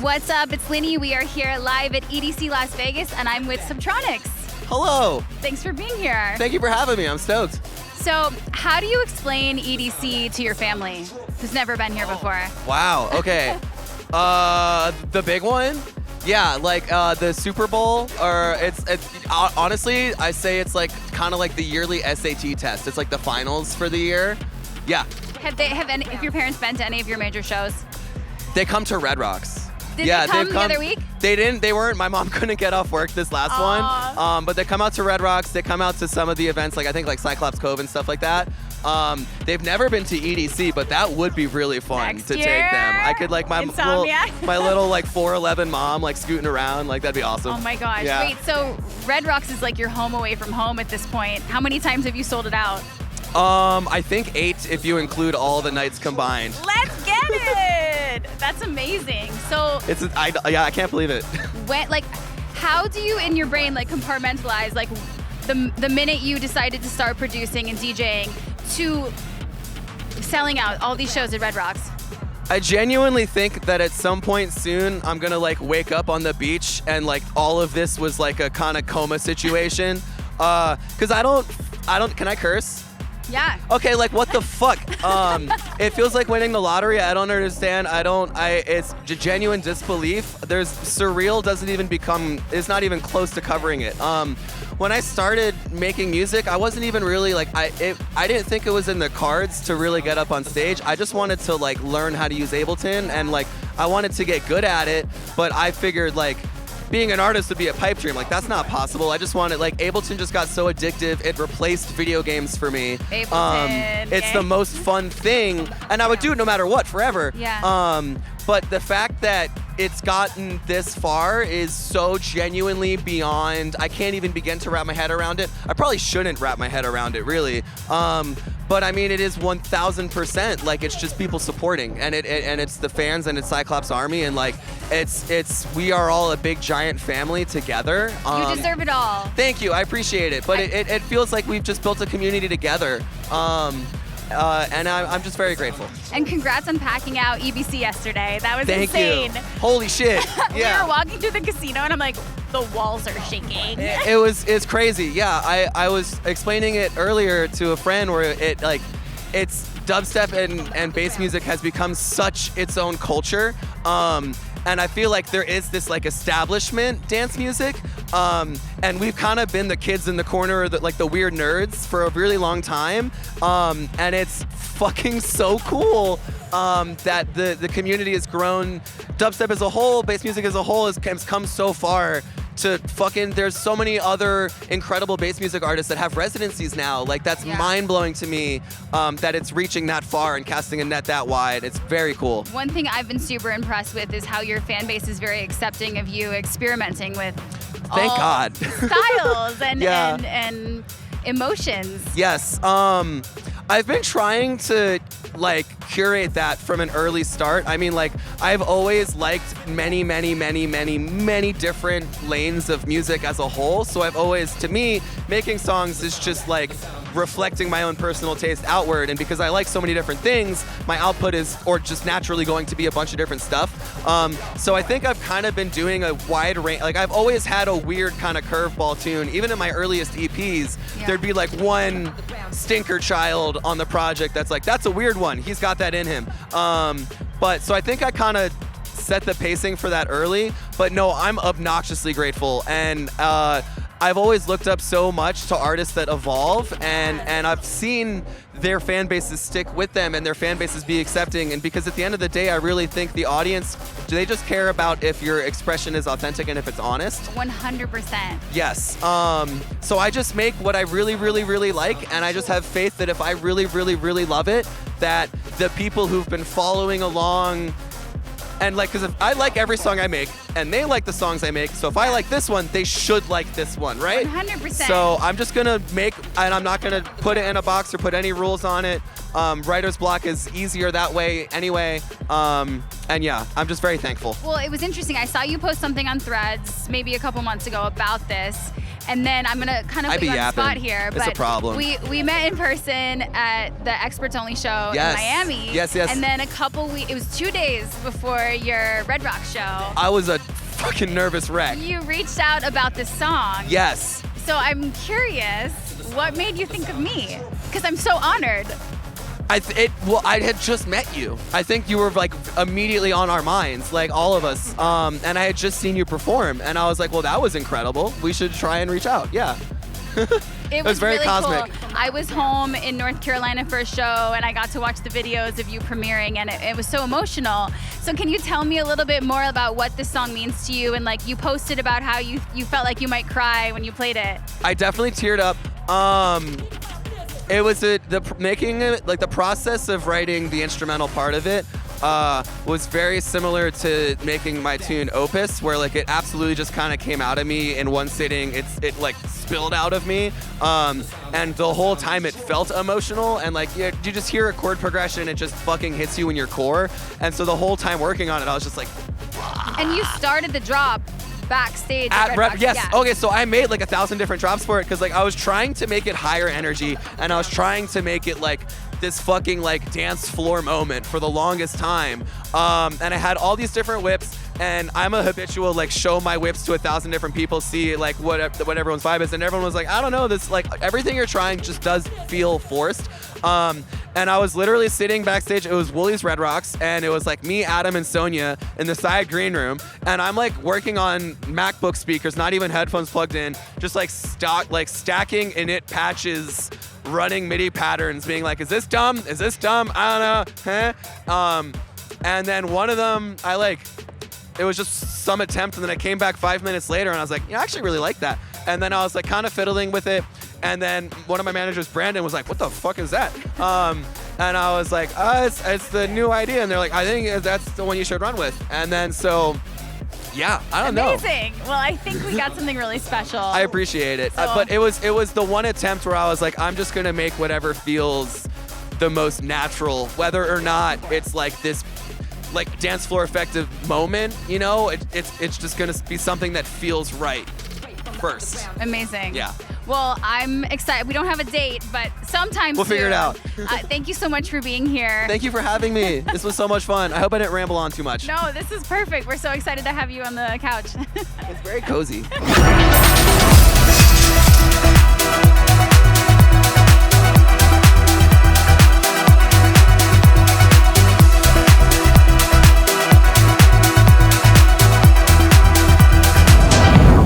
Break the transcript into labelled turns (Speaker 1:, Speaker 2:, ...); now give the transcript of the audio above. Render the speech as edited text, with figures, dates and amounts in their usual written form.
Speaker 1: What's up? It's Linney. We are here live at EDC Las Vegas, and I'm with Subtronics.
Speaker 2: Hello.
Speaker 1: Thanks for being here.
Speaker 2: Thank you for having me. I'm stoked.
Speaker 1: So, how do you explain EDC to your family who's never been here before?
Speaker 2: Wow. Okay. The big one? Yeah, like the Super Bowl, or it's honestly, I say it's like kind of like the yearly SAT test. It's like the finals for the year. Yeah.
Speaker 1: Have your parents been to any of your major shows?
Speaker 2: They come to Red Rocks.
Speaker 1: Did they come the other week?
Speaker 2: They didn't. They weren't. My mom couldn't get off work this last one. But they come out to Red Rocks. They come out to some of the events, like I think like Cyclops Cove and stuff like that. They've never been to EDC, but that would be really fun to take them. I could like my little like 4'11" mom like scooting around. Like that'd be awesome.
Speaker 1: Oh my gosh.
Speaker 2: Yeah.
Speaker 1: Wait, so Red Rocks is like your home away from home at this point. How many times have you sold it out?
Speaker 2: I think 8 if you include all the nights combined.
Speaker 1: Let's get it! That's amazing. So
Speaker 2: I can't believe it.
Speaker 1: How do you in your brain like compartmentalize like the minute you decided to start producing and DJing to selling out all these shows at Red Rocks?
Speaker 2: I genuinely think that at some point soon I'm gonna like wake up on the beach and like all of this was like a kind of coma situation. Cause I don't. Can I curse?
Speaker 1: Yeah.
Speaker 2: Okay, like what the fuck? It feels like winning the lottery. I don't understand. It's genuine disbelief. Surreal is not even close to covering it. When I started making music, I wasn't even really like, I didn't think it was in the cards to really get up on stage. I just wanted to like learn how to use Ableton and like, I wanted to get good at it, but I figured like, being an artist would be a pipe dream. Like, that's not possible. I just wanted, like, Ableton just got so addictive, it replaced video games for me.
Speaker 1: Ableton.
Speaker 2: It's the most fun thing, and I would do it no matter what, forever.
Speaker 1: Yeah.
Speaker 2: But the fact that it's gotten this far is so genuinely beyond, I can't even begin to wrap my head around it. I probably shouldn't wrap my head around it, really. But I mean, it is 1,000%. Like, it's just people supporting, and it's the fans, and it's Cyclops Army, and like, we are all a big giant family together.
Speaker 1: You deserve it all.
Speaker 2: Thank you, I appreciate it. But it feels like we've just built a community together. And I'm just very grateful.
Speaker 1: And congrats on packing out EBC yesterday. That was
Speaker 2: insane.
Speaker 1: Thank you.
Speaker 2: Holy shit. Yeah.
Speaker 1: We were walking through the casino and I'm like, the walls are shaking.
Speaker 2: It's crazy. Yeah, I was explaining it earlier to a friend where it's dubstep and bass music has become such its own culture. And I feel like there is this like establishment dance music, and we've kind of been the kids in the corner, the weird nerds for a really long time, and it's fucking so cool that the community has grown. Dubstep as a whole, bass music as a whole has come so far. There's so many other incredible bass music artists that have residencies now. Like, that's mind-blowing to me that it's reaching that far and casting a net that wide. It's very cool.
Speaker 1: One thing I've been super impressed with is how your fan base is very accepting of you experimenting with
Speaker 2: Thank God.
Speaker 1: styles and emotions.
Speaker 2: Yes. I've been trying to curate that from an early start. I mean, I've always liked many different lanes of music as a whole. So I've always, to me, making songs is just reflecting my own personal taste outward. And because I like so many different things, my output is just naturally going to be a bunch of different stuff. So I think I've kind of been doing a wide range. I've always had a weird kind of curveball tune. Even in my earliest EPs, there'd be one stinker child on the project that's a weird one. He's got that in him. But so I think I kind of set the pacing for that early. But no, I'm obnoxiously grateful. And I've always looked up so much to artists that evolve, and I've seen their fan bases stick with them and their fan bases be accepting. And because at the end of the day, I really think the audience, they just care about if your expression is authentic and if it's honest.
Speaker 1: 100%.
Speaker 2: Yes. So I just make what I really like, and I just have faith that if I really love it, that the people who've been following along, and because if I like every song I make, and they like the songs I make, so if I like this one, they should like this one, right?
Speaker 1: 100%.
Speaker 2: So I'm just gonna make, and I'm not gonna put it in a box or put any rules on it. Writer's block is easier that way anyway. And yeah, I'm just very thankful.
Speaker 1: Well, it was interesting. I saw you post something on Threads maybe a couple months ago about this. And then I'm gonna kind of put you on the spot here,
Speaker 2: it's
Speaker 1: but
Speaker 2: a problem.
Speaker 1: we met in person at the Experts Only show in Miami.
Speaker 2: Yes.
Speaker 1: And then it was 2 days before your Red Rock show.
Speaker 2: I was a fucking nervous wreck.
Speaker 1: You reached out about this song.
Speaker 2: Yes.
Speaker 1: So I'm curious, what made you think of me? Because I'm so honored.
Speaker 2: I had just met you. I think you were like immediately on our minds, like all of us. And I had just seen you perform, and I was like, well, that was incredible. We should try and reach out. Yeah.
Speaker 1: It was
Speaker 2: very
Speaker 1: really
Speaker 2: cosmic.
Speaker 1: cool. I was home in North Carolina for a show, and I got to watch the videos of you premiering, and it was so emotional. So can you tell me a little bit more about what this song means to you? And like you posted about how you felt like you might cry when you played it.
Speaker 2: I definitely teared up. It was the process of writing the instrumental part of it was very similar to making my tune Opus, where like it absolutely just kind of came out of me in one sitting. It like spilled out of me, and the whole time it felt emotional, and like you just hear a chord progression, it just fucking hits you in your core. And so the whole time working on it, I was just like,
Speaker 1: and you started the drop backstage at Red Rock.
Speaker 2: Yes.
Speaker 1: Yeah.
Speaker 2: Okay, so I made like 1,000 different drops for it because like I was trying to make it higher energy, and I was trying to make it like this fucking like dance floor moment for the longest time. And I had all these different whips, and I'm a habitual like show my whips to 1,000 different people, see like what everyone's vibe is, and everyone was like, I don't know, this like everything you're trying just does feel forced. And I was literally sitting backstage. It was Woolies Red Rocks, and it was like me, Adam, and Sonia in the side green room, and I'm like working on MacBook speakers, not even headphones plugged in, just like stacking init patches, running MIDI patterns, being like, is this dumb? Is this dumb? I don't know. Huh? And then one of them, it was just some attempt, and then I came back 5 minutes later, and I was like, I actually really like that. And then I was like kind of fiddling with it, and then one of my managers, Brandon, was like, what the fuck is that? And I was like, it's the new idea. And they're like, I think that's the one you should run with. And then so, yeah, I don't know.
Speaker 1: Amazing. Well, I think we got something really special.
Speaker 2: I appreciate it.
Speaker 1: So,
Speaker 2: but it was the one attempt where I was like, I'm just going to make whatever feels the most natural, whether or not it's like this like dance floor effective moment, you know? It's just going to be something that feels right first.
Speaker 1: Amazing.
Speaker 2: Yeah.
Speaker 1: Well, I'm excited. We don't have a date, but sometime
Speaker 2: we'll figure it out.
Speaker 1: Thank you so much for being here.
Speaker 2: Thank you for having me. This was so much fun. I hope I didn't ramble on too much.
Speaker 1: No, this is perfect. We're so excited to have you on the couch.
Speaker 2: It's very cozy.